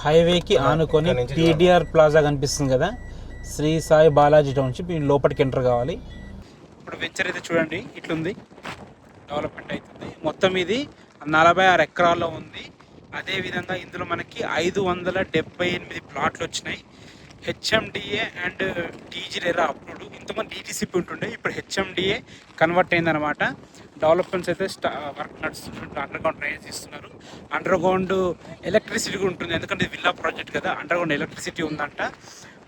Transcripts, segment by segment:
హైవేకి ఆనుకొని TDR plaza కనిపిస్తుంది కదా, శ్రీ సాయి బాలాజీ టౌన్షిప్. ఈ లోపలికి ఎంటర్ కావాలి. ఇప్పుడు వెంచర్ అయితే చూడండి ఇట్లుంది, డెవలప్మెంట్ అవుతుంది. మొత్తం ఇది 46 ఎకరాల్లో ఉంది. అదేవిధంగా ఇందులో మనకి 578 ప్లాట్లు వచ్చినాయి. HMDA and TG RERA approved. ఇంతమంది డీటీసీపీ ఉంటుండే, ఇప్పుడు హెచ్ఎండిఏ కన్వర్ట్ అయిందనమాట. డెవలప్మెంట్స్ అయితే వర్క్ నడుస్తుంది. అండర్ గ్రౌండ్ డ్రైనేజ్ ఇస్తున్నారు. అండర్ గ్రౌండ్ ఎలక్ట్రిసిటీ కూడా ఉంటుంది, ఎందుకంటే ఇది విల్లా ప్రాజెక్ట్ కదా. అండర్ గ్రౌండ్ ఎలక్ట్రిసిటీ ఉందంట.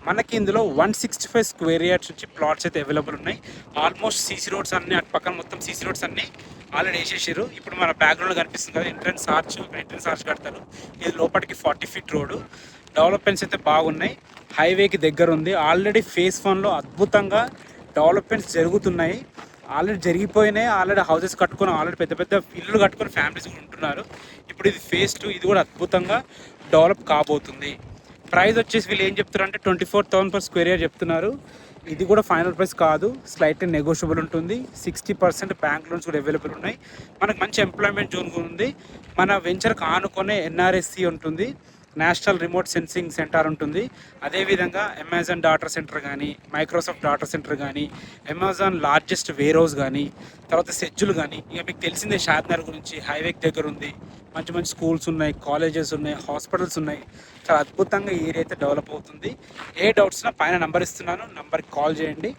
మనకి ఇందులో 165 స్క్వేర్ యార్డ్స్ వచ్చి ప్లాట్స్ అయితే అవైలబుల్ ఉన్నాయి. ఆల్మోస్ట్ సీసీ రోడ్స్ అన్ని అటు పక్కన మొత్తం సీసీ రోడ్స్ అన్ని ఆల్రెడీ వేసేసారు. ఇప్పుడు మన బ్యాక్గ్రౌండ్లో కనిపిస్తుంది కదా ఎంట్రన్స్ ఆర్చ్ కడతారు. ఇది లోపలికి 40 ఫీట్ రోడ్డు. డెవలప్మెంట్స్ అయితే బాగున్నాయి. హైవేకి దగ్గర ఉంది. ఆల్రెడీ ఫేజ్ 1లో అద్భుతంగా డెవలప్మెంట్స్ జరుగుతున్నాయి. ఆల్రెడీ జరిగిపోయినాయి. ఆల్రెడీ హౌసెస్ కట్టుకొని, ఆల్రెడీ పెద్ద పెద్ద ఇల్లు కట్టుకొని ఫ్యామిలీస్ కూడా ఉంటున్నారు. ఇప్పుడు ఇది ఫేజ్ 2, ఇది కూడా అద్భుతంగా డెవలప్ కాబోతుంది. ప్రైస్ వచ్చేసి వీళ్ళు ఏం చెప్తారు అంటే 24,000 per స్క్వేర్ ఇయర్ చెప్తున్నారు. ఇది కూడా ఫైనల్ ప్రైస్ కాదు, స్లైట్లీ నెగోషియబుల్ ఉంటుంది. 60% బ్యాంక్ లోన్స్ కూడా అవైలబుల్ ఉన్నాయి. మనకు మంచి ఎంప్లాయ్మెంట్ జోన్ కూడా ఉంది. మన వెంచర్కి ఆనుకొనే ఎన్ఆర్ఎస్సి ఉంటుంది, నేషనల్ రిమోట్ సెన్సింగ్ సెంటర్ ఉంటుంది. అదేవిధంగా అమెజాన్ డాటా సెంటర్ కానీ, మైక్రోసాఫ్ట్ డాటా సెంటర్ కానీ, అమెజాన్ లార్జెస్ట్ వేర్ హౌస్ కానీ, తర్వాత సెజ్జులు కానీ, ఇక మీకు తెలిసిందే షాద్నగర్ గురించి. హైవేకి దగ్గర ఉంది, మంచి మంచి స్కూల్స్ ఉన్నాయి, కాలేజెస్ ఉన్నాయి, హాస్పిటల్స్ ఉన్నాయి. చాలా అద్భుతంగా ఈ ఏరియా అయితే డెవలప్ అవుతుంది. ఏ డౌట్స్నా పైన నంబర్ ఇస్తున్నాను, నంబర్కి కాల్ చేయండి.